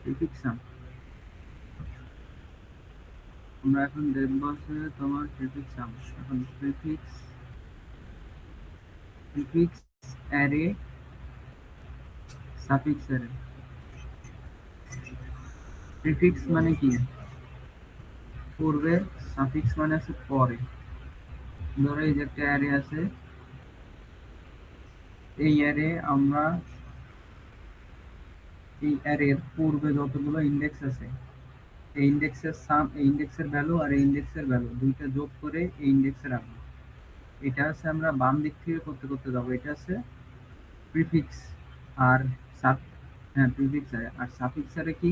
Prefix সাম আমরা এখন দেখব হচ্ছে তোমার প্রিফিক্স সাম। এখন prefix array, suffix array. Prefix মানে কি? পূর্বে, সাফিক্স মানে আছে পরে। ধরো এই যে একটা অ্যারে আছে, এই অ্যারে আমরা এই অ্যারের পূর্বে যতগুলো ইন্ডেক্স আছে, এই ইন্ডেক্সের সাম, এই ইন্ডেক্সের ভ্যালু আর এই ইন্ডেক্সের ভ্যালু দুইটা যোগ করে এই ইন্ডেক্সে রাখবো। এটা আছে আমরা বাম দিক থেকে করতে করতে যাবো। এটা আছে প্রিফিক্স। আর সাব, হ্যাঁ প্রিফিক্স অ্যারে। আর সাফিক্স অ্যারে কি?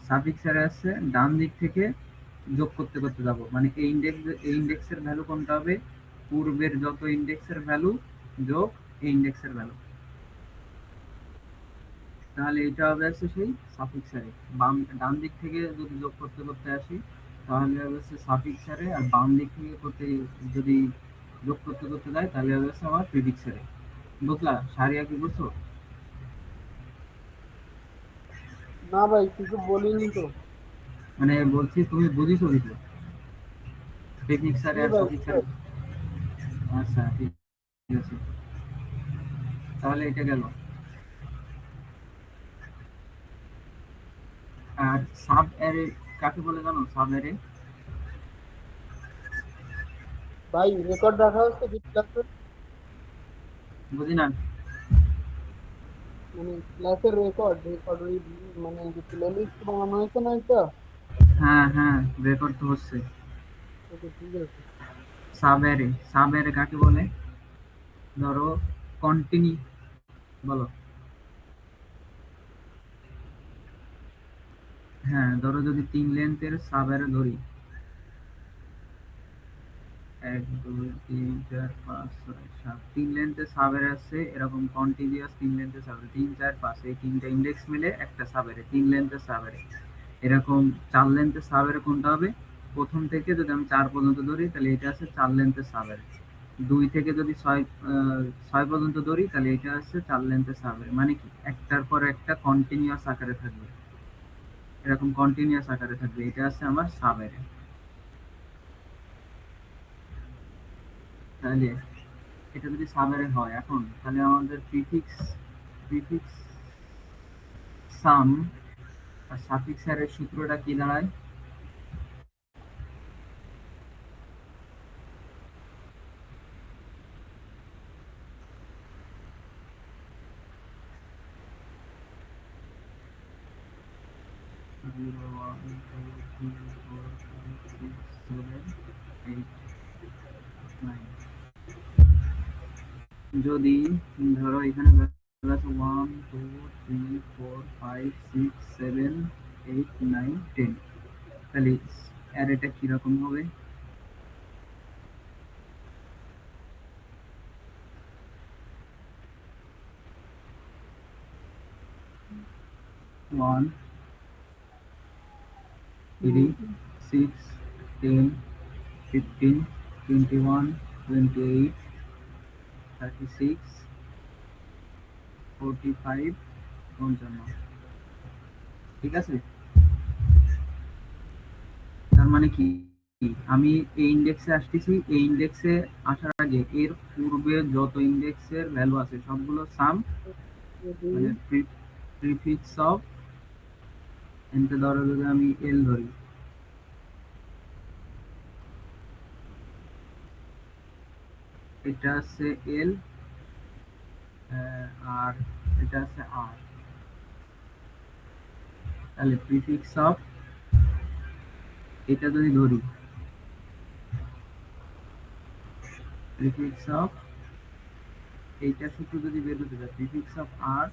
সাফিক্স অ্যারে আছে ডান দিক থেকে যোগ করতে করতে যাব, মানে এই ইন্ডেক্সের ভ্যালু কোনটা হবে? পূর্বের যত ইন্ডেক্সের ভ্যালু যোগ এই ইন্ডেক্সের ভ্যালু। তাহলে এটা হবে হচ্ছে সেই সাফিক্স অ্যারে। ডান দিক থেকে যদি যোগ করতে করতে আসি তাহলে হবে হচ্ছে সাফিক্স অ্যারে, আর বাম দিক থেকে করতে যদি যোগ করতে করতে যায় তাহলে হবে হচ্ছে আমার প্রিফিক্স অ্যারে। বুঝলা সারিয়া কি বুঝছো? না ভাই, কিছু বলিনি তো। মানে বলছি তুমি বুঝিছো কিছু প্রিফিক্স অ্যারে জি আর ভাই, সাফিক্স বুঝতে অ্যারে? পারছি। আচ্ছা ঠিক আছে, তাহলে এটা গেল। আর সাব অ্যারে কাকে বলে জানো? সাব অ্যারে ভাই, রেকর্ড রাখা হচ্ছে কি ক্লাসে? বুঝি না। মানে ক্লাসের রেকর্ড রেকর্ড ওই মানে যে প্লে লিস্ট বানানো হয়েছে না এটা? হ্যাঁ হ্যাঁ, রেকর্ড তো হচ্ছে। ওকে, ঠিক আছে। সাব অ্যারে কাকে বলে? ধরো কন্টিনিউ, বলো। হ্যাঁ ধরো যদি 3 লেন্থের সাব অ্যারে ধরি, 1 2 3 4 5 6 7, 3 লেন্থের সাব অ্যারে আছে এরকম কন্টিনিউয়াস। 3 লেন্থের সাব অ্যারে 3 4 5, এই তিনটা ইন্ডেক্স মিলে একটা সাব অ্যারে, 3 লেন্থের সাব অ্যারে। এরকম 4 লেন্থের সাব অ্যারে কোনটা হবে? প্রথম থেকে যদি আমি 4 পর্যন্ত ধরি তাহলে এটা আছে 4 লেন্থের সাব অ্যারে। 2 থেকে যদি 6 পর্যন্ত ধরি তাহলে এটা আছে 4 লেন্থের সাব অ্যারে। মানে কি একটার পর একটা কন্টিনিউয়াস আকারে থাকবে, এরকম কন্টিনিউয়াস আকারে থাকবে, এটা আছে আমার সাব অ্যারে। তাহলে এটা যদি সাব অ্যারে হয়, এখন তাহলে আমাদের প্রিফিক্স সাম আর সাফিক্স অ্যারের সূত্রটা কি দাঁড়ায়? Zero one two three four five six seven eight nine. যদি ধরো এখানে আছে 1 2 3 4 5 6 7 8 9 10, তাহলে অ্যারেটা কিরকম হবে? 1 3 6 10 15 20 25 36 45 55। ঠিক আছে? তার মানে কি, আমি এই ইন্ডেক্সে আসতেছি, এই ইন্ডেক্সে আসার আগে এর পূর্বে যত ইন্ডেক্সের ভ্যালু আছে সবগুলো সাম, মানে প্রিফিক্স অফ, এনতে ধরো যদি আমি এল ধরি, এটা আছে এল, আর এটা আছে আর। তাহলে প্রিফিক্স অফ, এটা যদি ধরি প্রিফিক্স অফ, এইটা সূত্র যদি বের করতে চাই, প্রিফিক্স অফ আর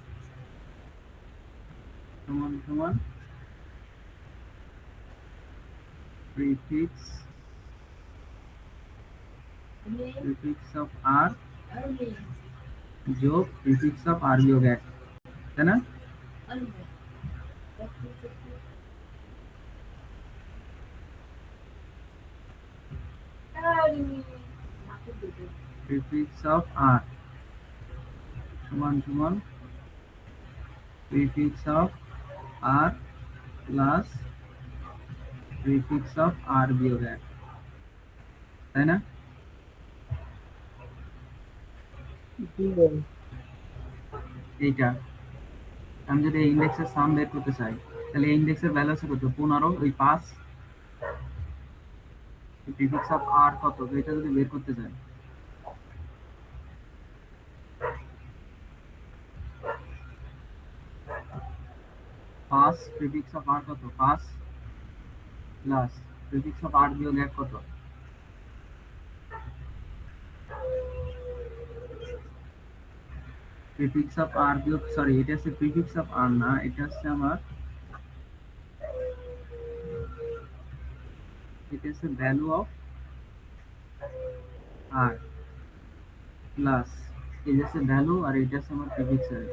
সমান সমান প্রিফিক্স প্রিফিক্স অফ আর যোগ প্রিফিক্স অফ আর বিয়োগ 1, তাই না? প্রিফিক্স অফ আর সমান সমান prefix of R plus prefix of R বিয়োগ এক, তাই না? জি ভাই। এইটা আমি যদি ইন্ডেক্সের সাম বের করতে চাই, তাহলে এই ইন্ডেক্সের ভ্যালু আছে কত? 15, ওই 5, প্রিফিক্স অফ আর কত, তো এটা যদি বের করতে চাই, 5 প্রিফিক্স অফ আর কত? 5 প্লাস প্রিফিক্স অফ আর বিয়োগ এক কত? প্রিফিক্স অফ আর বিয়োগ, সরি এটা হচ্ছে প্রিফিক্স অফ আর না, এটা হচ্ছে আমার, এটা হচ্ছে ভ্যালু অফ আর প্লাস এই যে হচ্ছে ভ্যালু, আর এটা হচ্ছে আমার প্রিফিক্স আর।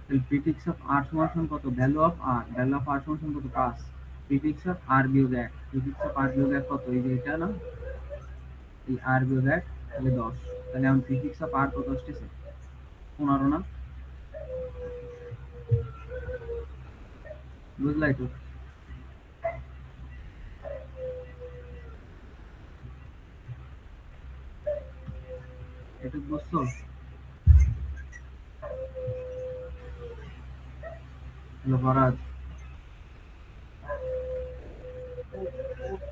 তাহলে প্রিফিক্স অফ আর সমান সমান কত? Value of R, value of R সমান সমান কত? 5, প্রিফিক্স অফ আর বিয়োগ এক, প্রিফিক্স অফ আর বিয়োগ এক কত? এই যে এটা না, এই আর বিয়োগ এক, তাহলে 10। তাহলে আমার প্রিফিক্স অফ আর কত আসতেছে? 15 না? বুঝলাই তো? এটা বুঝছো? হ্যালো ফরাজ,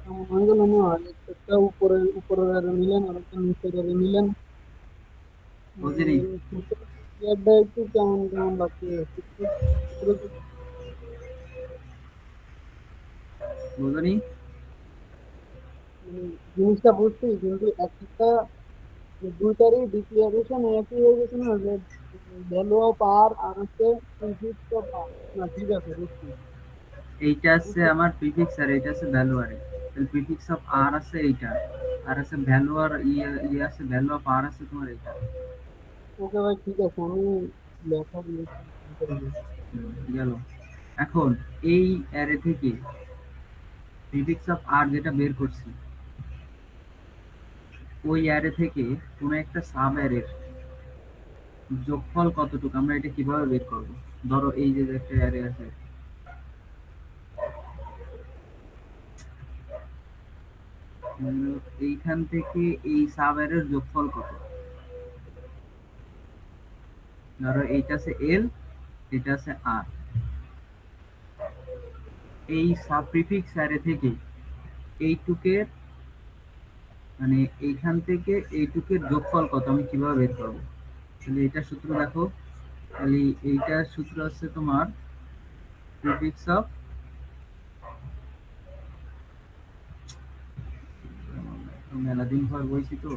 কেমন হয়ে গেল না? একটা উপরের আরে নিলেন আর একটা নিচের আরে নিলেন। বুঝিনি? ইয়ারটা একটু কেমন কেমন লাগছে একটু। উপরে বুঝনি? মানে জিনিসটা বুঝছি, কিন্তু একটা দুইটারই ডিক্লারেশন একই হয়ে গেছে না, যে ভ্যালু অফ আর আর হচ্ছে প্রিফিক্স অফ আর। না ঠিক আছে, বুঝছি এইটা আছে বুঝছি। আমার প্রিফিক্স আর এইটা আছে ভ্যালু আর। তাহলে প্রিফিক্স অফ আর আছে এইটা, আর আছে ভ্যালু আর ইয়ে ইয়ে আছে, ভ্যালু অফ আর আছে তোমার এইটা। ওকে ভাই, ঠিক আছে, আমি লেখা দিয়েছি করে দিই। গেল। এখন এই অ্যারে থেকে প্রিফিক্স অফ আর যেটা বের করছি, ওই অ্যারে থেকে কোনো একটা সাব অ্যারের যোগফল কতটুকু আমরা এটা কিভাবে বের করব? ধরো এই যে একটা অ্যারে আছে, এইখান থেকে এই সাব অ্যারের যোগফল কত? ধরো এইটা আছে এল, এটা আছে আর, এই সাব প্রিফিক্স অ্যারে থেকে এইটুকের, মানে এইখান থেকে এইটুকের যোগফল কত আমি কিভাবে বের করবো? তাহলে এটা সূত্র দেখো, তাহলে এইটার সূত্র হচ্ছে তোমার প্রিফিক্স অফ, মেলা দিন পর বলছি তো,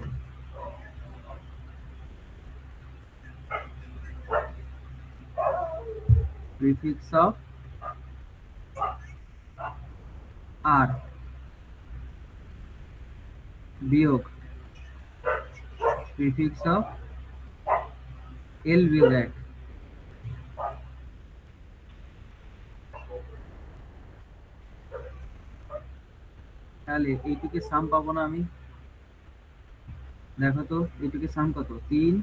প্রিফিক্স অফ আর বিয়োগ প্রিফিক্স অফ এল বিয়োগ এক। তাহলে এইটুকে সাম পাবো না আমি? দেখো তো এইটুকে সাম কত? 3,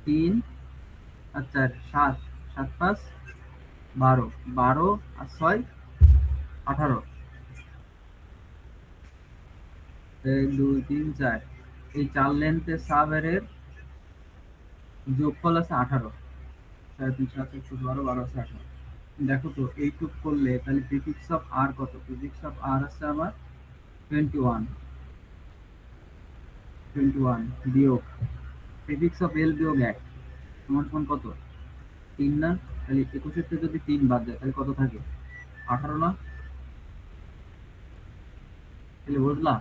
3 আর 4, 7, 7 5 12, 12 আর 6 18, 1 2 3 4, এই 4 লেন্থের সাব এর যোগফল আছে 18, 3 7 12 12 আছে 18। দেখো তো এইটুক করলে তাহলে প্রিফিক্স অফ আর কত? প্রিফিক্স অফ আর আছে আমার 21, 21 বিয়োগ প্রিফিক্স অফ এল বিয়োগ এক সমান সমান কত? 3 না? তাহলে 21 থেকে যদি 3 বাদ যায় তাহলে কত থাকে? 18 না? তাহলে বুঝলা,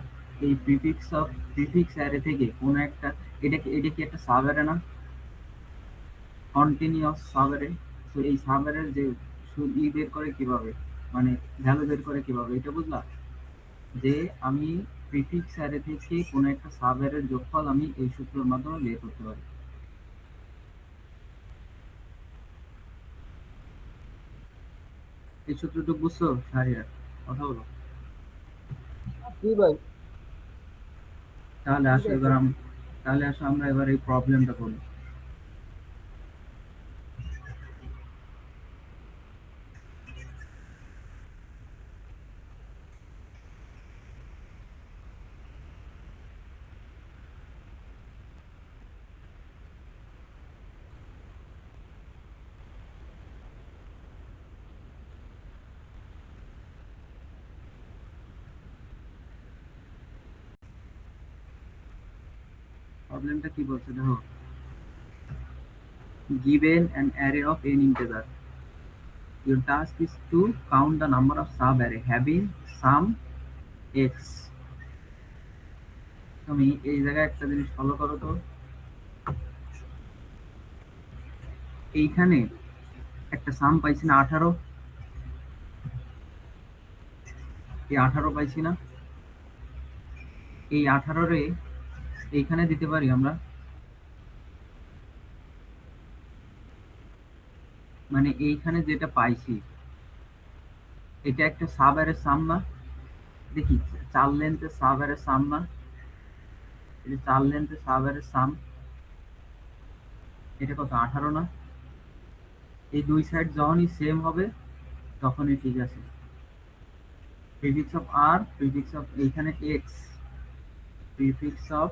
এই প্রিফিক্স অফ প্রিফিক্স অ্যারে থেকে কোন একটা, এটা কি একটা সাব অ্যারে না? Continuous sub array. তো এই সাব অ্যারের যে বের করে কিভাবে, মানে ভ্যালু বের করে কিভাবে, এটা বুঝলা? যে আমি প্রিফিক্স অ্যারে থেকে কোন একটা সাব অ্যারের যোগফল আমি এই সূত্রের মাধ্যমে বের করতে পারি। এই সূত্রটুকু বুঝছো শাহরিয়ার? কথা বলো। জি ভাই। তাহলে ঠিক আসো আছে। এবার তাহলে আসো আমরা এবার এই প্রবলেমটা করি। প্রবলেমটা কি বলছে দেখো, given an array of n integer, your task is to count the number of sub array having sum x. তুমি এই জায়গায় একটা জিনিস ফলো করো তো, এইখানে একটা সাম পাইছি না 18, এই 18 পাইছি না, এই 18 রে এইখানে দিতে পারি আমরা, মানে এইখানে যেটা পাইছি এটা একটা সাব অ্যারে সাম না, দেখি 4 লেন্থে সাব অ্যারে সাম না, এই যে 4 লেন্থে সাব অ্যারে সাম, এটা কত 18 না, এই দুই সাইড যখনই সেম হবে তখনই ঠিক আছে। Prefix of R, prefix of এইখানে এক্স, প্রিফিক্স অফ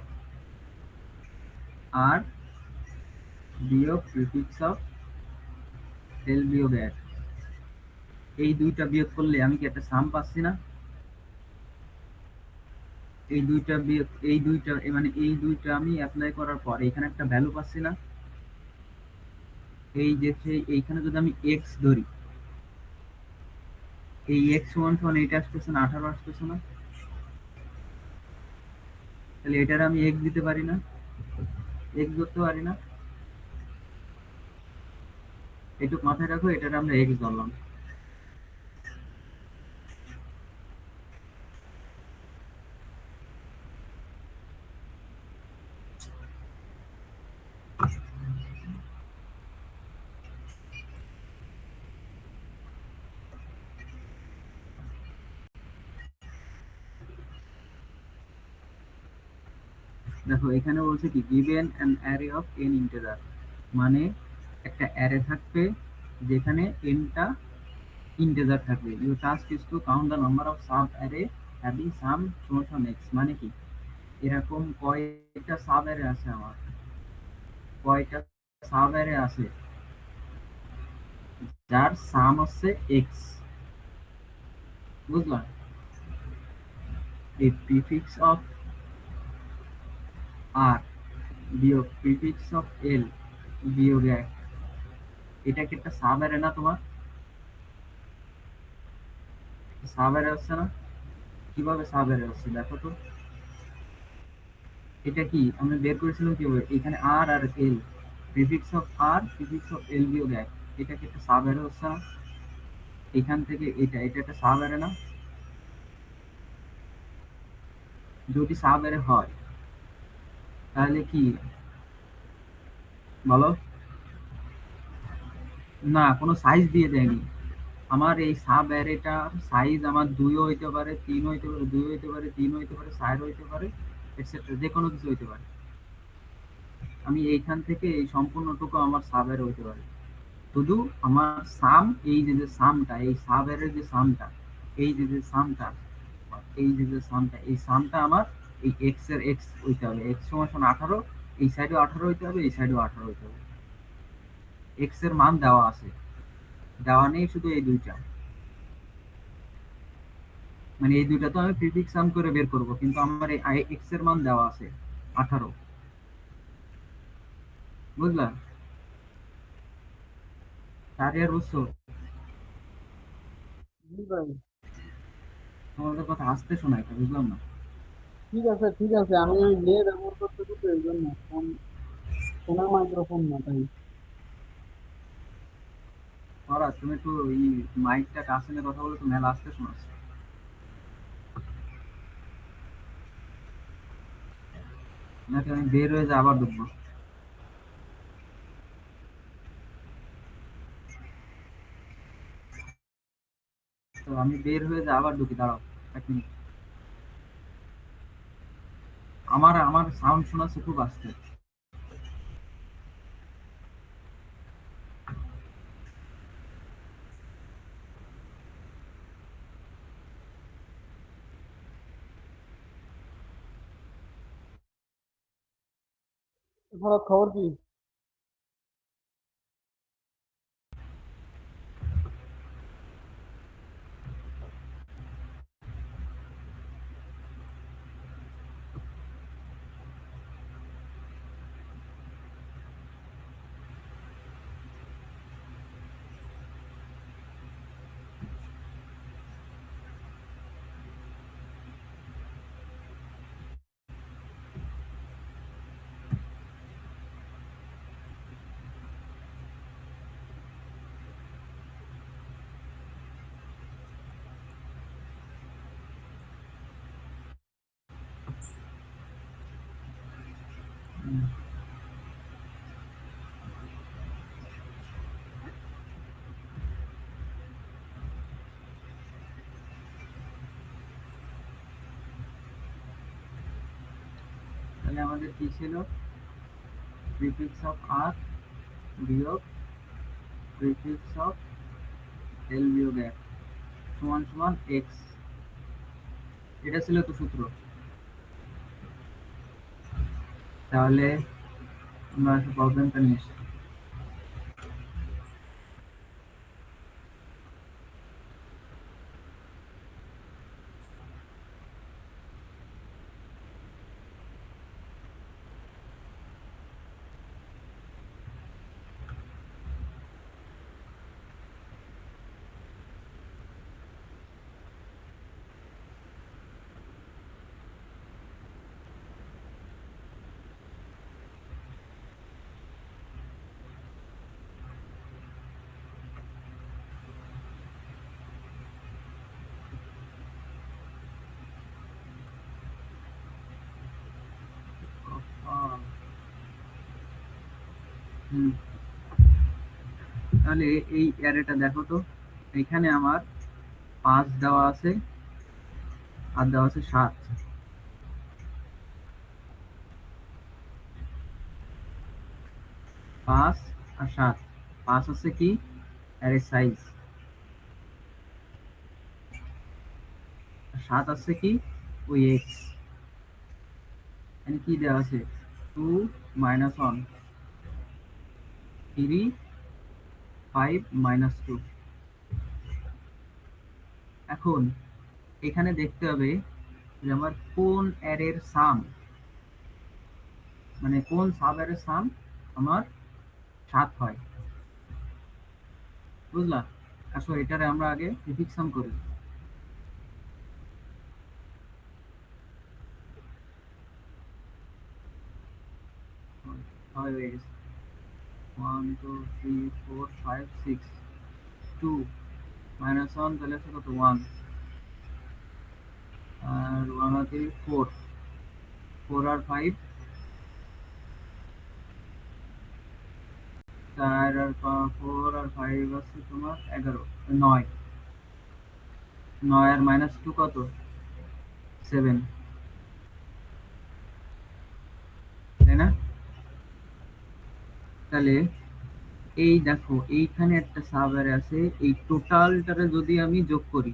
আর বিয়োগ প্রিফিক্স অফ এল বিয়োগ এক, এই দুইটা বিয়োগ করলে আমি কি একটা সাম পাচ্ছি না, এই দুইটা বিয়োগ এই দুইটা মানে এই দুইটা আমি অ্যাপ্লাই করার পর এখানে একটা ভ্যালু পাচ্ছি না, এই যে এইখানে যদি আমি এক্স ধরি, এই এক্স সমান সমান এইটা আসতেছে না 18 আসতেছে না, তাহলে এটার আমি এক্স দিতে পারি না, এক্স ধরতে পারি না, এইটুক মাথায় রাখো, এটার আমরা এক্স ধরলাম। দেখো এখানে বলছে কি given an array of n integer, মানে একটা অ্যারে থাকবে যেখানে n টা ইন্টিজার থাকবে, your task is to count the number of sub array having sum সমান সমান x, মানে কি এরকম কয়টা সাব অ্যারে আছে আমার, কয়টা সাব অ্যারে আছে যার সাম হচ্ছে এক্স, বুঝলা, এই প্রিফিক্স অফ আর বিয়োগ প্রিফিক্স অফ এল বিয়োগ এক, এটা কি একটা সাব অ্যারে না তোমার, সাব অ্যারে হচ্ছে না, কিভাবে সাব অ্যারে হচ্ছে দেখো তো, এটা কি আমরা বের করেছিলাম কিভাবে, এখানে আর আর L, prefix of R prefix of L বিয়োগ এক, এটা কি একটা সাব অ্যারে হচ্ছে না, এখান থেকে এটা এটা একটা সাব অ্যারে না, যদি সাব অ্যারে হয় তাহলে কি বলো, না কোনো সাইজ দিয়ে দেয়নি, আমার এই সাব অ্যারেটার সাইজ আমার 2 হইতে পারে, 3 হইতে পারে, 2 হইতে পারে, 3 হইতে পারে, 4 হইতে পারে, এটসেট্রা যে কোনো কিছু হইতে পারে, আমি এইখান থেকে এই সম্পূর্ণটুকু আমার সাব অ্যারে হইতে পারে, শুধু আমার সাম, এই যে যে সামটা, এই সাব অ্যারের যে সামটা, এই যে যে সামটা, এই যে যে সামটা, এই সামটা আমার এই এক্স এর এক্স হইতে হবে, এক্স সমান সমান 18, এই সাইডেও 18 হইতে হবে, এই সাইডেও 18 হইতে হবে, এক্স এর মান দেওয়া আছে, দেওয়া নেই শুধু এই দুইটা, মানে এই দুইটা তো আমি প্রিফিক্স সাম করে বের করব, কিন্তু আমার এই এক্স এর মান দেওয়া আছে 18, বুঝলা, তার আর বুঝছো, জি ভাই। তোমাদের কথা আসতে শোনায় তো, বুঝলাম না। ঠিক আছে, ঠিক আছে, আমি ওই ইয়ে ব্যবহার করতেছি তো এই জন্য ফোন, ফোনে মাইক্রোফোন না তাই। ওরা তুমি একটু এই মাইকটা কাছে নিয়ে কথা বলে তো মেলা আসতে শোনাচ্ছে, নাকি আমি বের হয়ে যা আবার ঢুকবো। তো আমি বের হয়ে যা আবার ঢুকি, দাঁড়াও 1 মিনিট। আমার আমার সাউন্ড শোনাচ্ছে খুব আসছে। ভারত খবর কি? তাহলে আমাদের কি ছিল? প্রিফিক্স অফ আর বিয়োগ প্রিফিক্স অফ এল বিয়োগ এক সমান সমান এক্স। এটা ছিল তো সূত্র। তাহলে আমরা প্রবলেমটা নিয়ে আসি। আহ, হুম, তাহলে এই অ্যারেটা দেখো তো, এখানে আমার 5 দেওয়া আছে আর দেওয়া আছে 7। 5 আর 7। 5 আছে কি অ্যারে সাইজ, আর 7 আছে কি ওই এক্স। এখানে কি দেওয়া আছে? 2 -1 3 5 -2। এখন এখানে দেখতে হবে যে আমার কোন অ্যারের সাম, মানে কোন সাব অ্যারের সাম আমার 7 হয়। বুঝলা? আসলে এটারে আমরা আগে প্রিফিক্স সাম করি। হয় হয়ে গেছে। 1 2 3 4 5 6 2 -1 তাহলে আছে কত? 1 আর 1 আর 3 4 4 আর 5 4 আর 4 আর 5 আছে তোমার 11 9। 9 আর -2 কত? 7, তাই না? তাহলে এই দেখো এইখানে একটা সাব অ্যারে আছে, এই টোটালটারে যদি আমি যোগ করি,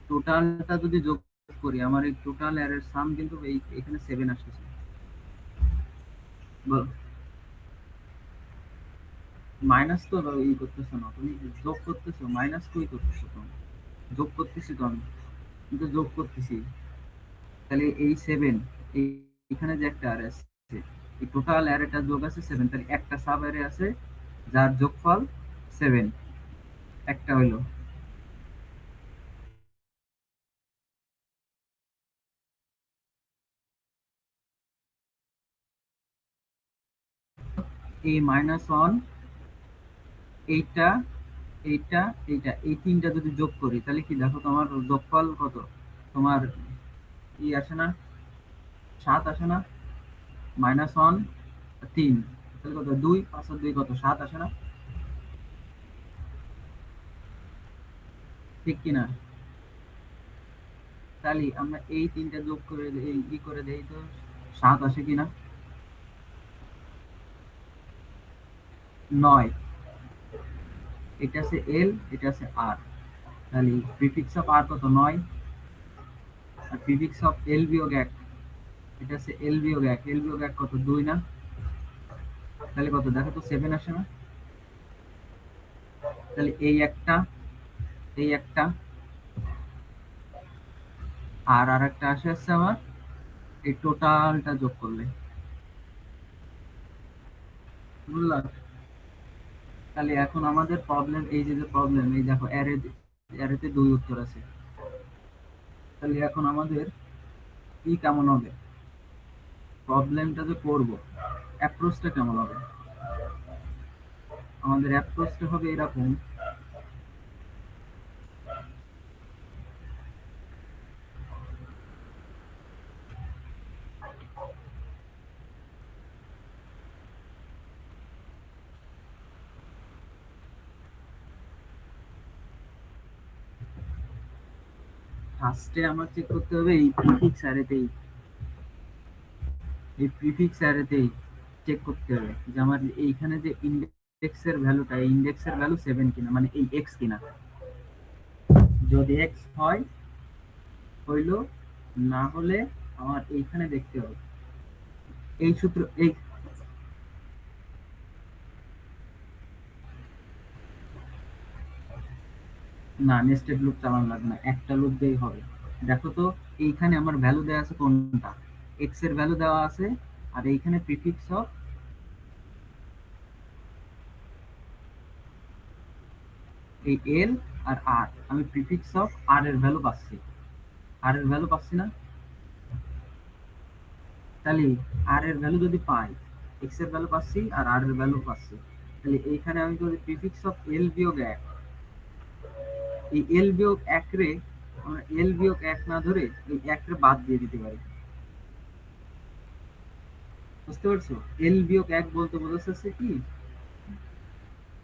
টোটালটা যদি যোগ করি আমার এই টোটাল অ্যারের সাম কিন্তু এই এখানে 7 আসতেছে। মাইনাস তো ই করতেছো না তুমি, যোগ করতেছো, মাইনাস কই করতেছো তুমি? যোগ করতেছি তো আমি, কিন্তু যোগ করতেছি। তাহলে এই 7, এখানে যে একটা অ্যারে আছে, এই টোটাল অ্যারেটা যোগ আছে 7, তাহলে একটা সাব অ্যারে আছে যার যোগফল 7, একটা হইলো। এই -1, এইটা, এইটা, এইটা, এই তিনটা যদি যোগ করি তাহলে কি দেখো তোমার যোগফল কত? তোমার ই আসে না, 7 আসে না? -1 3, তাহলে কত? 2 5 আর 2 কত? 7 আসে না? ঠিক কিনা? তাহলে আমরা এই তিনটা যোগ করে করে দেই তো 7 আসে কিনা? 9। এটা আছে এল, এটা আছে আর। তাহলে প্রিফিক্স অফ আর কত? 9। আর প্রিফিক্স অফ এল বিয়োগ 1, এটা আছে এল বিয়োগ 1, এল বিয়োগ 1 কত? 2 না? তাহলে কত দেখো তো, 7 আসে না? তাহলে এই একটা আর আরেকটা আসে হচ্ছে আমার এই টোটালটা যোগ করলে, বুঝলা? তাহলে এখন আমাদের প্রবলেম, এই যে প্রবলেম, এই দেখো অ্যারেতে 2 উত্তর আছে। তাহলে এখন আমাদের কি কেমন হবে, প্রবলেমটা যে করব, অ্যাপ্রোচটা কেমন হবে? আমাদের অ্যাপ্রোচটা হবে এরকম। ফার্স্টে আমার চেক করতে হবে এই প্রিফিক্স অ্যারেতেই চেক করতে হবে যে আমার এইখানে যে ইন্ডেক্সের ভ্যালুটা, এই ইন্ডেক্সের ভ্যালু 7 কিনা, মানে এই এক্স কিনা। যদি এক্স হয় হইলো, না হলে আমার এইখানে দেখতে হবে এই সূত্র, এই না, নেস্টেড লুপ চালানো লাগবে না, একটা লুপ দিয়েই হবে। দেখো তো, এইখানে আমার ভ্যালু দেওয়া আছে কোনটা? এক্স এর ভ্যালু দেওয়া আছে, আর এইখানে প্রিফিক্স অফ এই এল আর আর, আমি প্রিফিক্স অফ আর এর ভ্যালু পাচ্ছি, আর এর ভ্যালু পাচ্ছি না? তাহলে আর এর ভ্যালু যদি পাই, এক্স এর ভ্যালু পাচ্ছি আর আর এর ভ্যালু পাচ্ছি, তাহলে এইখানে আমি যদি প্রিফিক্স অফ এল বিয়োগ 1, এই এল বিয়োগ 1 রে আমরা এল বিয়োগ 1 না ধরে এই 1 রে বাদ দিয়ে দিতে পারি। বুঝতে পারছো? এল বিয়োগ 1 বলতে বোঝাচ্ছে কি,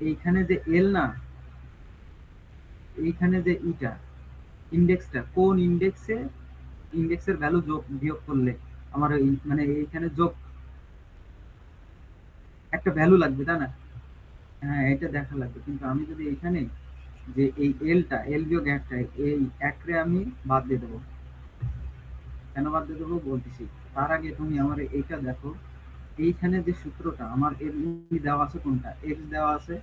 এইখানে যে এল না, এইখানে যে ইটা ইন্ডেক্সটা, কোন ইন্ডেক্সে ইন্ডেক্সের ভ্যালু যোগ বিয়োগ করলে আমার এই মানে এইখানে যোগ একটা ভ্যালু লাগবে, তাই না? হ্যাঁ, এটা দেখা লাগবে, কিন্তু আমি যদি এইখানে যে এই এলটা, এল বিয়োগ 1টা, এই 1 রে আমি বাদ দিয়ে দেবো। কেন বাদ দিয়ে দেবো বলতেছি, তার আগে তুমি আমার এইটা দেখো। এইখানে যে সূত্রটা আমার এর দেওয়া আছে কোনটা? এক্স দেওয়া আছে,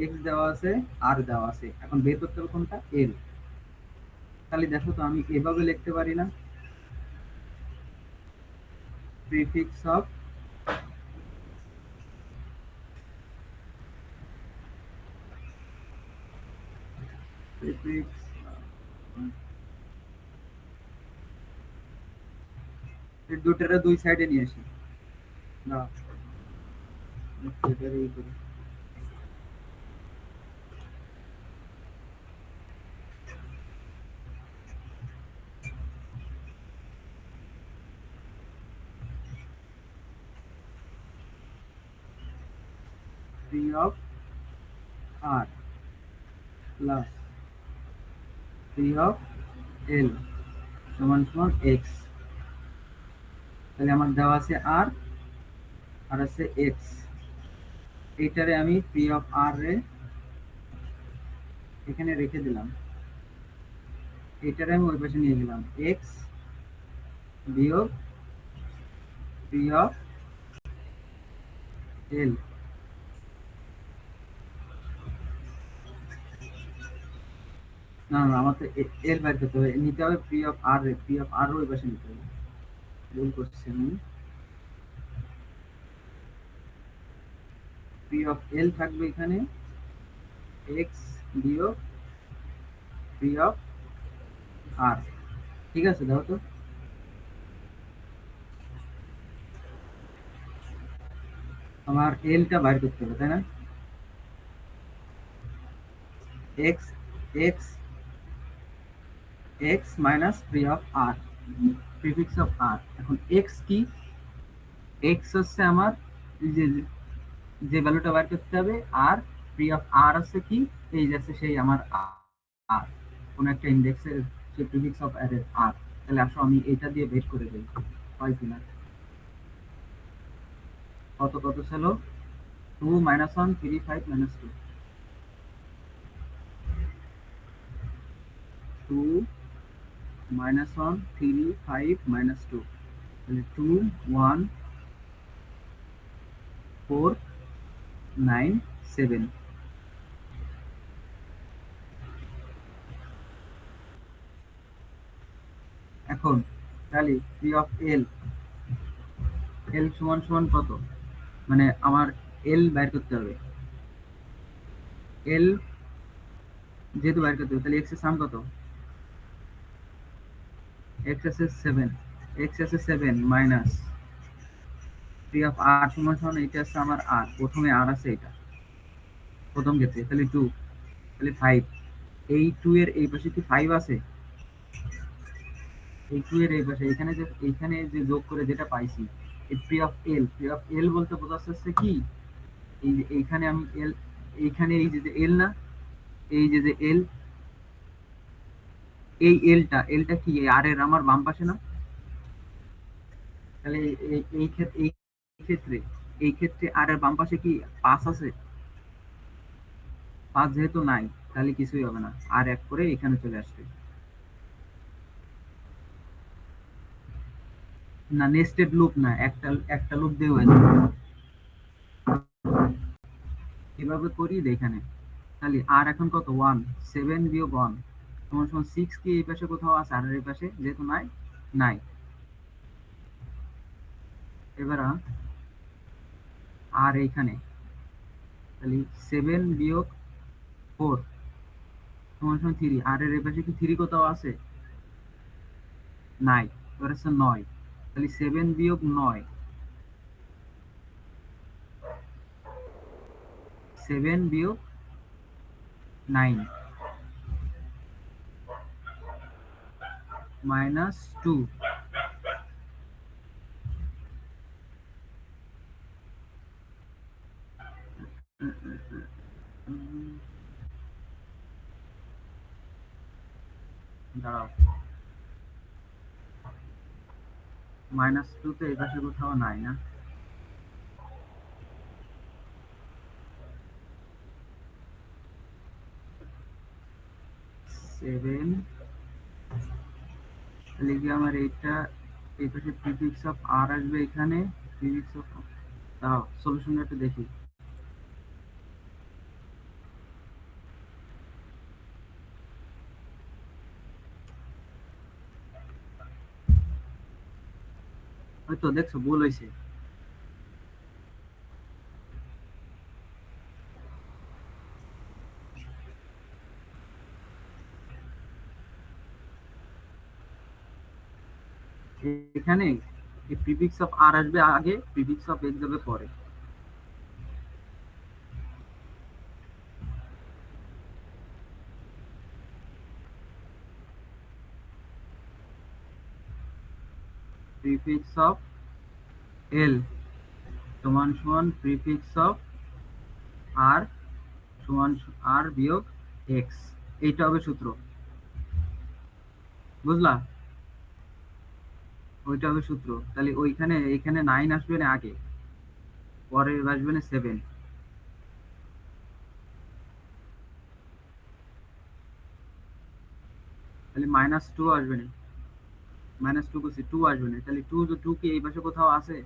এক্স দেওয়া আছে, আর দেওয়া আছে, এখন বের করতে হবে কোনটা? এল। তাহলে দেখো তো, আমি এভাবে লিখতে পারি না, প্রিফিক্স অফ প্রিফিক্স, এই দুটারে দুই সাইডে নিয়ে আসি না, এটারে এই করি। P of R plus P of L সমান সমান এক্স। তাহলে আমার দেওয়া আছে আর, আর আছে এক্স। এইটারে আমি পি অফ আর রে এখানে রেখে দিলাম, এইটারে আমি ওই পাশে নিয়ে গেলাম, এক্স বিয়োগ পি অফ এল। না না, আমার তো এল বাইর করতে হবে, নিতে হবে পি অফ আর রে, পি অফ আর ওই পাশে নিতে হবে, ভুল করছি আমি। পি অফ এল থাকবে এখানে এক্স বিয়োগ পি অফ আর। ঠিক আছে, দেখো তো, আমার এলটা বাইর করতে হবে, তাই না? X, X, X minus P of R, prefix of R. এখন এক্স কি? এক্স হচ্ছে আমার যে যে ভ্যালুটা বাইর করতে হবে, আর পি অফ আর আছে কি, এই যাচ্ছে সেই আমার আর কোন একটা ইন্ডেক্সের যে প্রিফিক্স অফ অ্যারে আর, তাহলে আসো আমি এটা দিয়ে বের করে দেই হয় কিনা। কত কত ছিল, 2 - 1 3 5 - 2, 2 - 1 3 5 - 2, তাহলে 2 1 4 9 7। এখন তাহলে পি অফ এল, এল সমান সমান কত, মানে আমার এল বের করতে হবে। এল যেহেতু বের করতে হবে, তাহলে এক্স এর সাম কত, X S 7, X S 7 minus P of R সমান সমান এটা আছে আমার আর, প্রথমে আর আছে এটা প্রথম ক্ষেত্রে, তাহলে 2, তাহলে 5। এই 2 এর এই পাশে কি 5 আছে, এই 2 এর এই পাশে এখানে যে যোগ করে যেটা পাইছি, এই P of L, P of L বলতে বোঝাচ্ছে কি, এই যে এইখানে আমি এল, এইখানে এই যে এল না, এই যে এল, এই এলটা, এলটা কি এই আর এর আমার বাম পাশে না, তাহলে এই ক্ষেত্রে এই ক্ষেত্রে আর এর বাম পাশে কি 5 আছে, 5 যেহেতু নাই তাহলে কিছুই হবে না, আর এক করে এখানে চলে আসবে। না নেস্টেড লুপ না, একটা একটা লুপ দিয়ে হয়ে যাবে, এভাবে করি এখানে। তাহলে আর এখন কত, 1, 7 বিয়োগ 1 সমান সমান 6, কি এই পাশে কোথাও আছে আর এই পাশে, যেহেতু নাই, নাই। এবার আর এইখানে, তাহলে 7 বিয়োগ 4 সমান সমান 3, আর এর এই পাশে কি 3 কোথাও আছে, নাই। এবার আছে 9, তাহলে 7 বিয়োগ 9, 7 বিয়োগ 9 -2। দাঁড়াও, -2 তো এই পাশে কোথাও নাই না, 7, তাহলে কি আমার এইটা এই পাশে প্রিফিক্স অফ আর আসবে এখানে, প্রিফিক্স অফ, দাও সলিউশনটা একটু দেখি। ওই তো দেখছো ভুল হয়েছে, এখানে এই প্রিফিক্স অফ আর আসবে আগে, প্রিফিক্স অফ এক্স যাবে পরে। প্রিফিক্স অফ এল সমান সমান প্রিফিক্স অফ আর সমান আর বিয়োগ এক্স, এইটা হবে সূত্র, বুঝলা, ওইটা হবে সূত্র। তাহলে ওইখানে এখানে 9 আসবে না আগে, পরে আসবে না 7, তাহলে -2 আসবে না, -2 করছি 2 আসবে না, তাহলে 2 কি এই পাশে কোথাও আছে,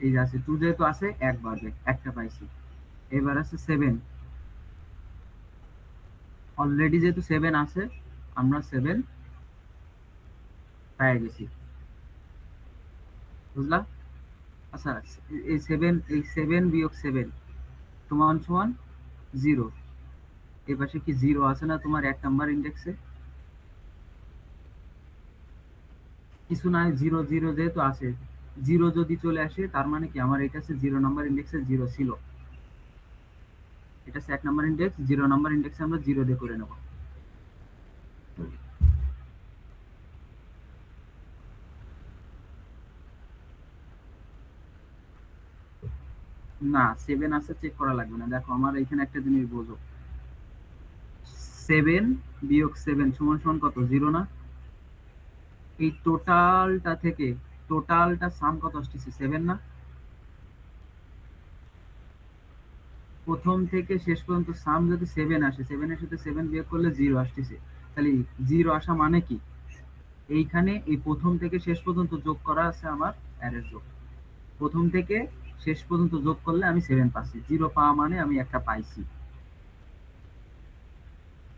এই যে আছে 2, যেহেতু আছে এক বাজে একটা পাইছি। এবার আছে 7, অলরেডি যেহেতু 7 আছে, আমরা 7 পেয়ে গেছি, বুঝলা। আচ্ছা, এই 7 বিয়োগ 7 সমান সমান 0, এই পাশে কি 0 আছে না তোমার 1 নাম্বার ইন্ডেক্সে, কিছু নাই, 0 0 যেহেতু আছে, 0 যদি চলে আসে তার মানে কি আমার এটা আছে 0 নাম্বার ইন্ডেক্সে 0 ছিল, এটা আছে 1 নাম্বার ইন্ডেক্স, 0 নাম্বার ইন্ডেক্সে আমরা 0 দিয়ে করে নেব। না 7 আছে চেক করা লাগবে না, দেখো আমার এখানে একটা জিনিস বোঝো, সেভেন বিয়োগ সেভেন সমান সমান কত, জিরো না? এই টোটালটা থেকে টোটালটা সাম কত আসতেছে, সেভেন না? প্রথম থেকে শেষ পর্যন্ত সাম যদি সেভেন আসে, সেভেনের সাথে সেভেন বিয়োগ করলে জিরো আসতেছে। তাহলে জিরো আসা মানে কি? এইখানে এই প্রথম থেকে শেষ পর্যন্ত যোগ করা আছে আমার অ্যারের যোগ। প্রথম থেকে শেষ পর্যন্ত যোগ করলে আমি সেভেন পাচ্ছি, জিরো পাওয়া মানে আমি একটা পাইছি।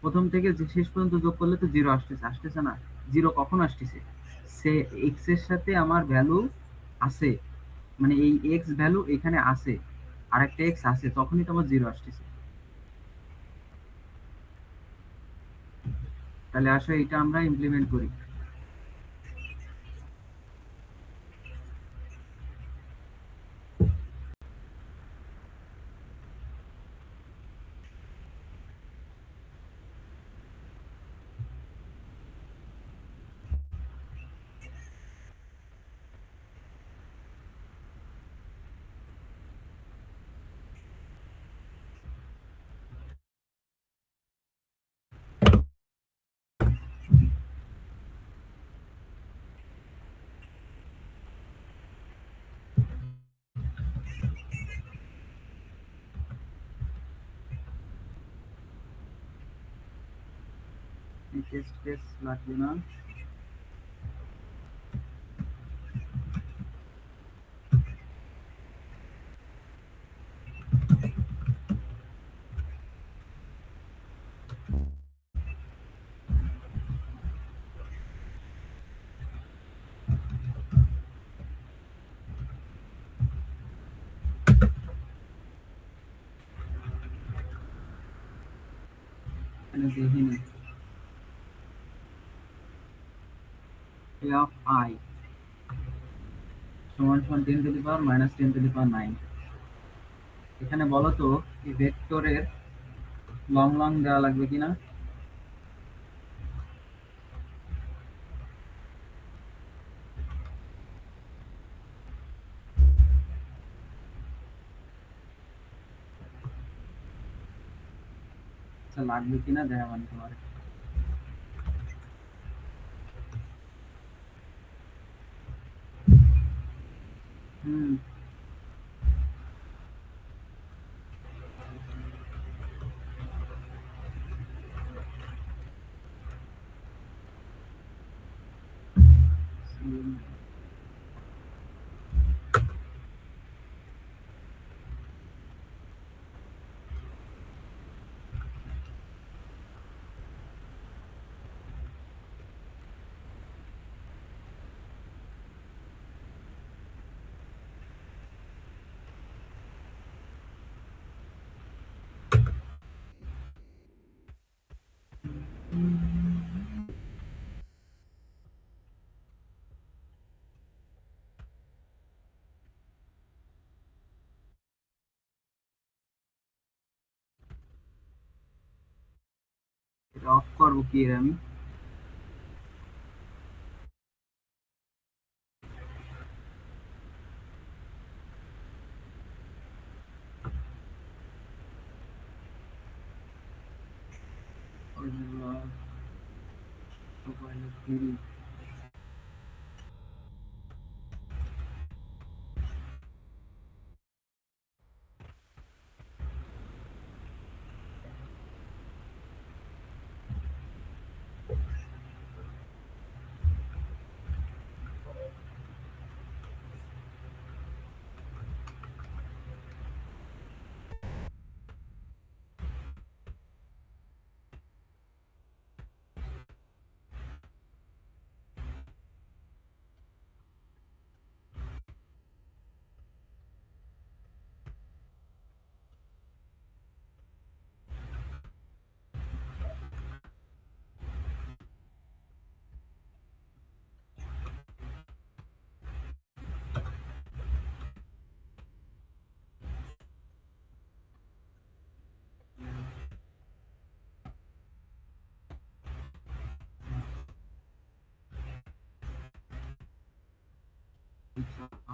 প্রথম থেকে যে শেষ পর্যন্ত যোগ করলে তো জিরো আসতেছে, আসতেছে না? জিরো কখন আসতেছে? সে এক্স এর সাথে আমার ভ্যালু আছে, মানে এই এক্স ভ্যালু এখানে আছে, আর একটা এক্স আছে, তখনই তো আমার জিরো আসতেছে। তাহলে আসলে এটা আমরা ইমপ্লিমেন্ট করি। টেস্ট কেস লাগবে না। এখানে দেখিনি। এ অফ আই সমান সমান 10 to the power minus 10 to the power 9। এখানে বলো তো এই ভেক্টরের লং লং দেওয়া লাগবে কিনা? আচ্ছা, লাগবে কিনা দেখা মানে তোমার। হুম। এটা অফ করবো কি এর আমি?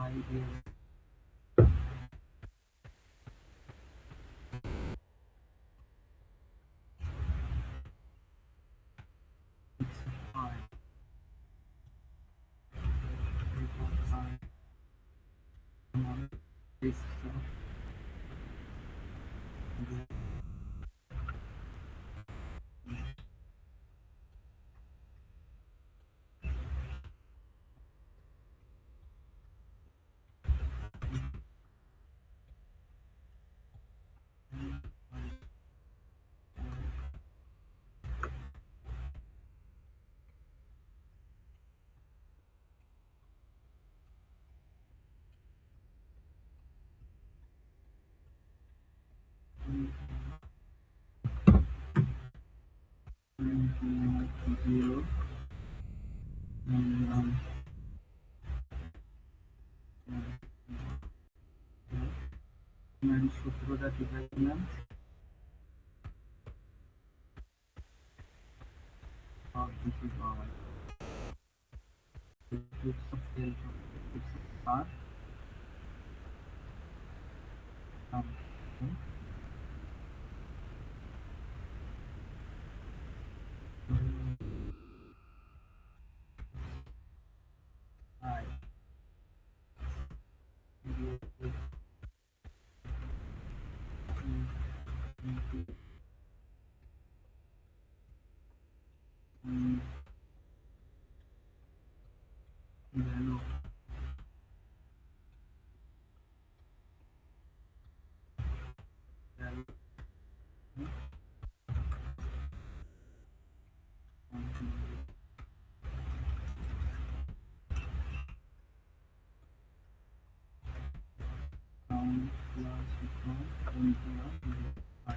আই দিয়ে 0 সূত্রটা কি পাইছিলাম? This is our groups of cells are I value value count plus equal into I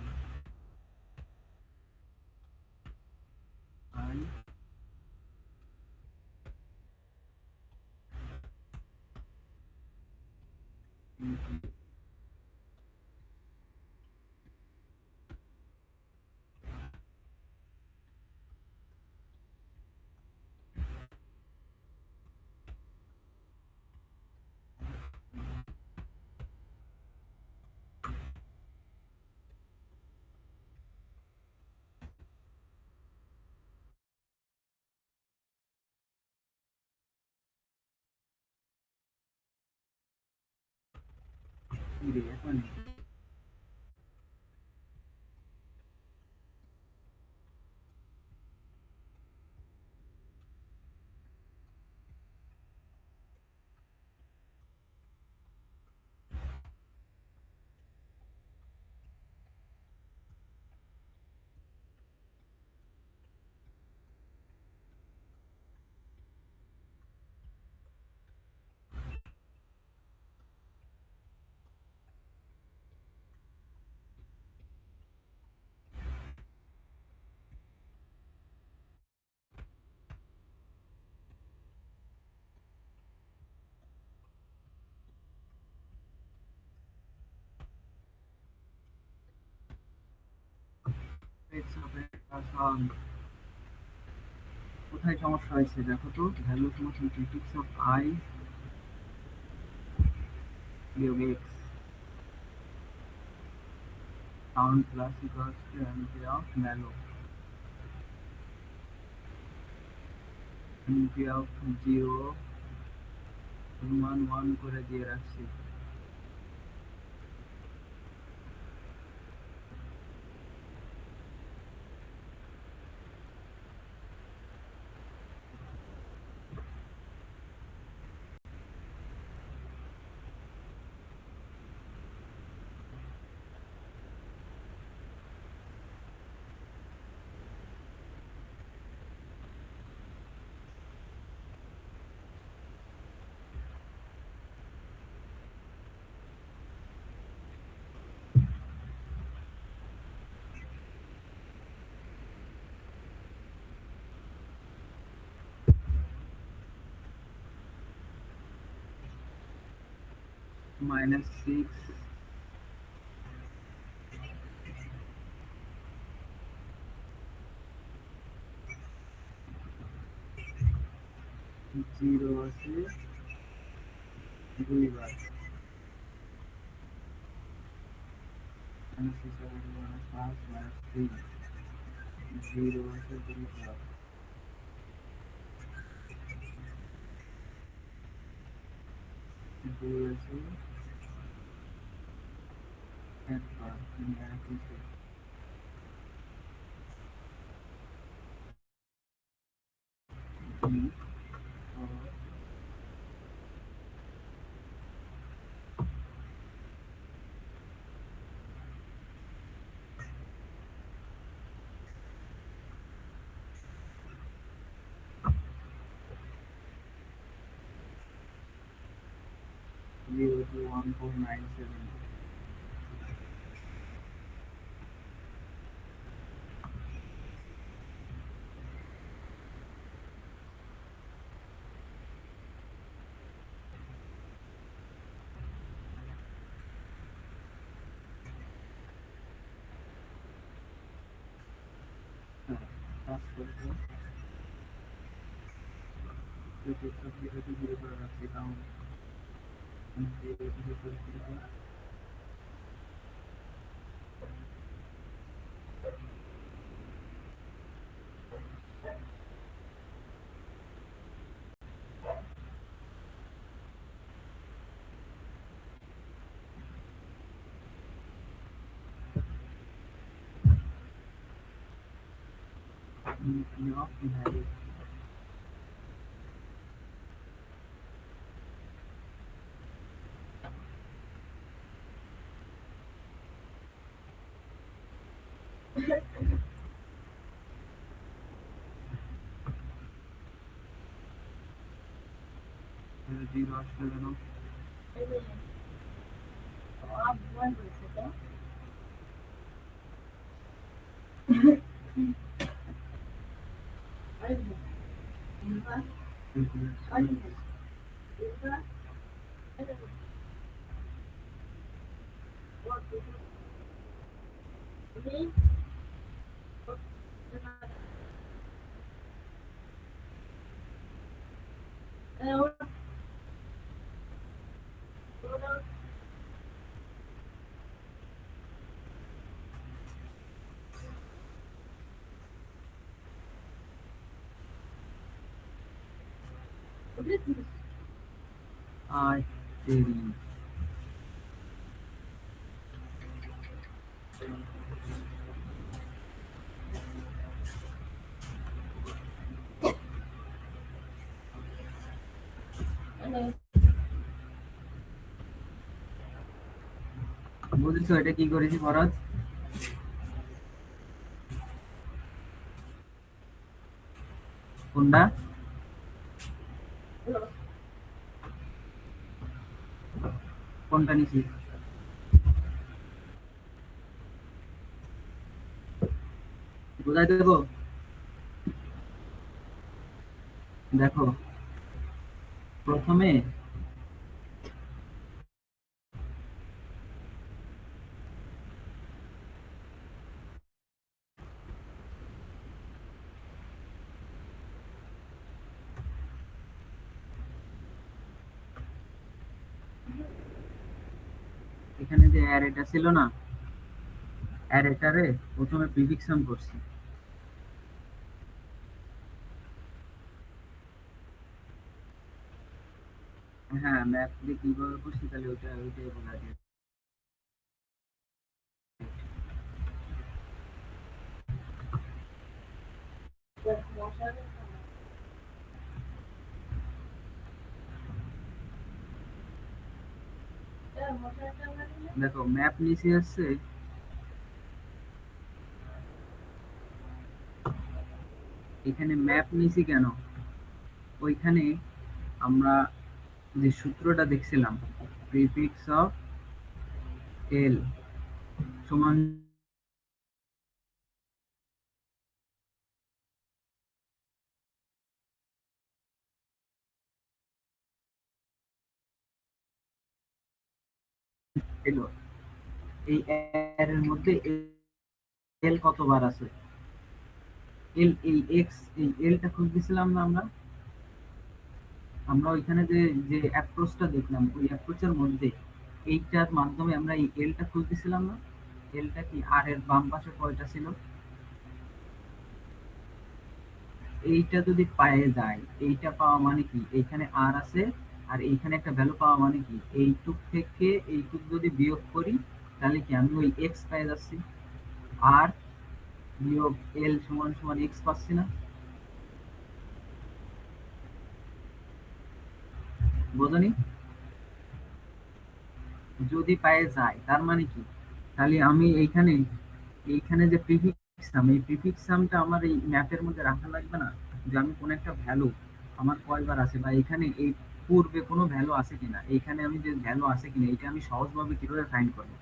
into এখন x of x plus 1 কোথায় সমস্যা হয়েছে দেখো তো ভ্যালু সমান x of I বিয়োগ x count plus equals to np of value np of 0 সমান 1 করে দিয়ে রাখছি -6 0 আছে দুইবার -6 -5 -3 0 আছে দুইবার দুই আছে একবার এক আছে দুই জিরো টু 1497 হ্যাঁ পাস করবো সব জিরো টু জিরো করে রাখছি কাউন্ট জিরো টু জিরো করে অফ ইনহেরিট জিরো আসলে কেন আয় তেরি বুঝেছো এটা কি করেছি ফরাজ কোনটা কোনটা নিছি বুঝাই দেবো দেখো প্রথমে এখানে যে অ্যারেটা ছিল না অ্যারেটারে প্রথমে প্রিডিকশন করছি হ্যাঁ ম্যাপ দিয়ে কিভাবে করছি তাহলে ওইটাই বলা যায় দেখো ম্যাপ নিচে আসছে এখানে ম্যাপ নিছি কেন ওইখানে আমরা যে সূত্রটা দেখছিলাম প্রিফিক্স অফ এল সমান এল এই এর মধ্যে এল কতবার আছে এল এই এক্স এই এলটা খুঁজতেছিলাম না আমরা আমরা ওইখানে যে যে অ্যাপ্রোচটা দেখলাম ওই অ্যাপ্রোচের মধ্যে এইটার মাধ্যমে আমরা এই এলটা খুঁজতেছিলাম না এলটা কি আর এর বাম পাশে কয়টা ছিল এইটা যদি পায়ে যায় এইটা পাওয়া মানে কি এইখানে আর আছে আর এইখানে একটা ভ্যালু পাওয়া মানে কি, এইটুক থেকে এইটুক যদি বিয়োগ করি তাহলে কি আমি ওই এক্স পেয়ে যাচ্ছি। আর বিয়োগ এল সমান সমান এক্স পাচ্ছি না, বোঝনি? যদি পায়ে যায় তার মানে কি, তাহলে আমি এইখানে এইখানে যে প্রিফিক্স সাম, এই প্রিফিক্স সামটা আমার এই ম্যাপের মধ্যে রাখা লাগবে না, যে আমি কোন একটা ভ্যালু আমার কয়বার আছে, বা এখানে এই পূর্বে কোনো ভ্যালু আছে কিনা, এইখানে আমি যে ভ্যালু আছে কিনা এটা আমি সহজভাবে কিভাবে ফাইন্ড করবো।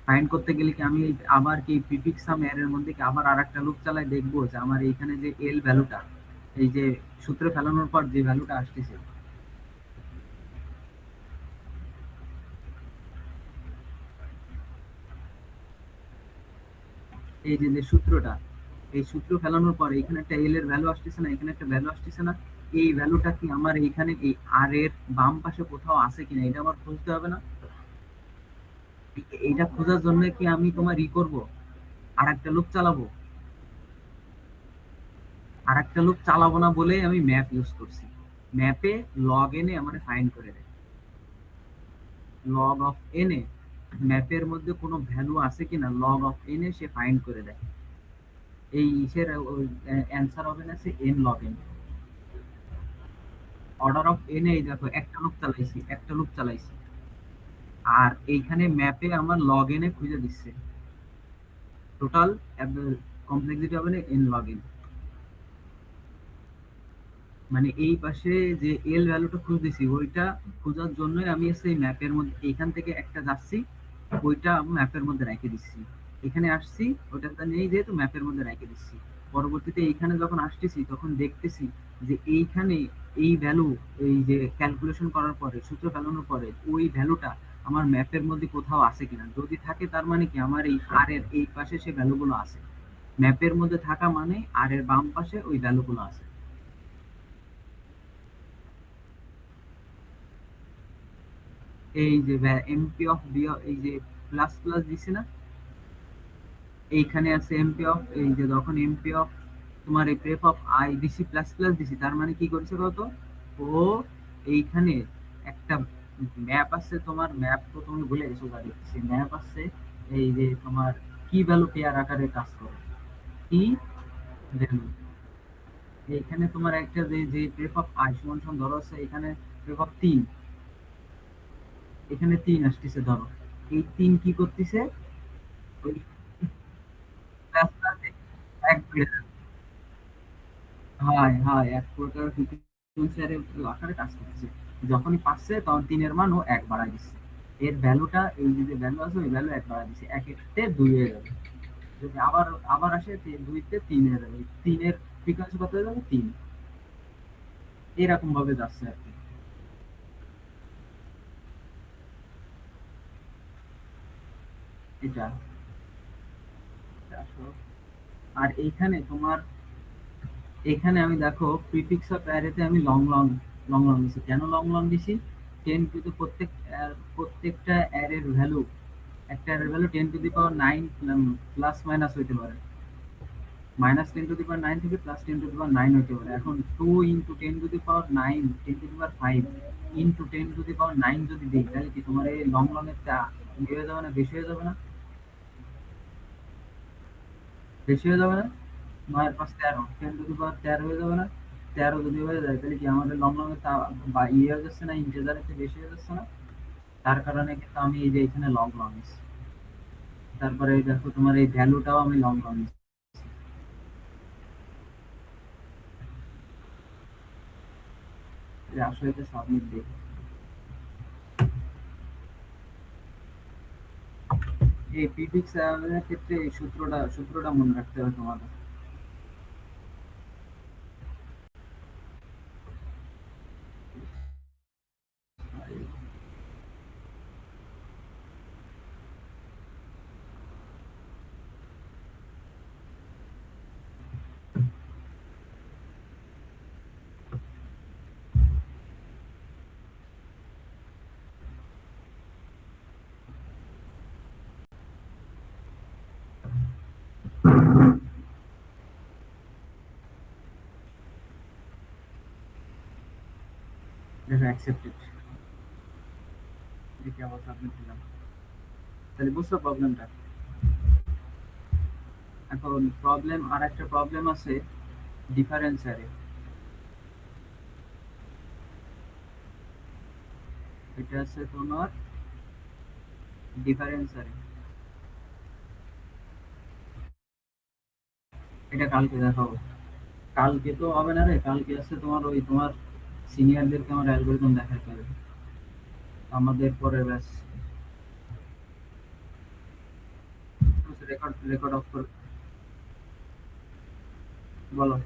ফাইন্ড করতে গেলে কি আমি আবার কি প্রিফিক্স সাম এর মধ্যে কি আবার আরেকটা লুপ চালাই, দেখবো যে আমার এইখানে যে এল ভ্যালুটা, এই যে সূত্রে ফেলানোর পর যে ভ্যালুটা আসতেছে, এই যে যে সূত্রটা, এই সূত্র ফেলানোর পর এখানে একটা এল এর ভ্যালু আসতেছে না, এখানে একটা ভ্যালু আসতেছে না, এই ভ্যালুটা কি আমার এইখানে এই আর এর বাম পাশে কোথাও আছে কিনা এটা আমার খুঁজতে হবে না? এইটা খোঁজার জন্য কি আমি তোমার ই করবো, আর একটা লুপ চালাবো? আর একটা লুপ চালাবো না বলেই আমি ম্যাপ ইউজ করছি। ম্যাপে লগ এনে আমার ফাইন্ড করে দেয়, লগ অফ এনে ম্যাপের মধ্যে কোনো ভ্যালু আছে কিনা লগ অফ এনে সে ফাইন্ড করে দেয়। এই ইসের অ্যান্সার হবে না সে N log N. Order of এনে এই দেখো একটা লুপ চালাইছি, একটা লুপ চালাইছি, আর এইখানে ম্যাপে আমার লগ এনে খুঁজে দিচ্ছে, টোটাল কমপ্লেক্সিটি হবে না এন লগ এন। মানে এই পাশে যে এল ভ্যালুটা খুঁজতেছি ওইটা খোঁজার জন্যই আমি সেই ম্যাপের মধ্যে এখান থেকে একটা যাচ্ছি, ওইটা ম্যাপের মধ্যে রেখে দিচ্ছি, এখানে আসছি ওটা নেই যেহেতু ম্যাপের মধ্যে রেখে দিচ্ছি। পরবর্তীতে এইখানে যখন আসতেছি তখন দেখতেছি যে এইখানে এই ভ্যালু, এই যে ক্যালকুলেশন করার পরে সূত্র ফেলানোর পরে ওই ভ্যালুটা আমার ম্যাপের মধ্যে কোথাও আছে কিনা, যদি থাকে তার মানে কি আমার এই আর এর এই পাশে সে ভ্যালুগুলো আছে। ম্যাপের মধ্যে থাকা মানে আর এর বাম পাশে ওই ভ্যালুগুলো আছে। এই যে এমপি অফ বি, এই যে প্লাস প্লাস দিছি না, এইখানে আছে এমপি অফ, এই যে যখন এমপি অফ তোমার এই প্রেপ অফ আই দিছি প্লাস প্লাস দিছি, তার মানে কি করেছে কত, ও এইখানে একটা ম্যাপ আছে, তোমার ম্যাপ তো তুমি ভুলে গেছো গাড়ি, সে ম্যাপ আছে এই যে তোমার কি ভ্যালু পেয়ার আকারে কাজ করে, কি ভ্যালু। এইখানে তোমার একটা যে যে প্রেপ অফ আই সমান সমান ধরো আছে এখানে প্রেপ অফ 3, এখানে 3 আসতেছে ধরো, এই 3 কি করতেছে, ওই প্লাস প্লাসে এক বেড়ে যাচ্ছে। হয় হয় এক প্রকার ফ্রিকোয়েন্সি আকারে কাজ করতেছে, যখনই পাচ্ছে তখন 3 এর মানও 1 বাড়ায় দিচ্ছে, এর ভ্যালুটা এই যে ভ্যালু আছে ওই ভ্যালু 1 বাড়ায় দিচ্ছে, 1 এর 2 হয়ে যাবে, যদি আবার আবার আসে 2 তে 3 হয়ে যাবে, 3 এর ফ্রিকোয়েন্সি কত হয়ে যাবে 3, এরকম ভাবে যাচ্ছে আর কি এটা। আর এইখানে তোমার, এখানে আমি দেখো প্রিফিক্স অফ অ্যারেতে আমি লং লং লং লং দিছি, কেন লং লং দিছি, 10 কিন্তু প্রত্যেকটা অ্যারের ভ্যালু, একটা অ্যারের ভ্যালু 10⁹9 প্লাস মাইনাস হইতে পারে, -10⁹9 থেকে +10⁹9 হইতে পারে। এখন 2 × 10⁹9 10⁵ × 10⁹9 যদি দিই তাহলে কি তোমার এই লং লং এর ইয়ে হয়ে যাবে না, বেশি হয়ে যাবে না, বেশি হয়ে যাবে না, 9 × 5 = 13, 10⁻13 হয়ে যাবে না, 13 যদি হয়ে যায় তাহলে কি আমাদের লং লং এর বা ইয়ে হয়ে যাচ্ছে না, ইন্টিজারের চেয়ে বেশি হয়ে যাচ্ছে না, তার কারণে কিন্তু আমি এই যে এখানে লং লং নিচ্ছি। তারপরে এই দেখো তোমার এই ভ্যালুটাও আমি লং লং নিচ্ছি। আসলে এটা সাবমিট দিই। এই প্রিফিক্স এর ক্ষেত্রে এই সূত্রটা মনে রাখতে হবে তোমাদের। দেখো অ্যাকসেপ্টেড, এটি আবার সাবমিট দিলাম। তাহলে বুঝছো প্রবলেমটা? এখন প্রবলেম, আর একটা প্রবলেম আছে ডিফারেন্সারে। এটা আছে তোমার ডিফারেন্সারে। এটা কালকে দেখাবো। কালকে তো হবে না রে, কালকে আছে তোমার ওই তোমার সিনিয়রদেরকে আমার অ্যালগরিদম দেখাতে হবে, আমাদের পরের ব্যাচ। রেকর্ড রেকর্ড অফ করে বলো।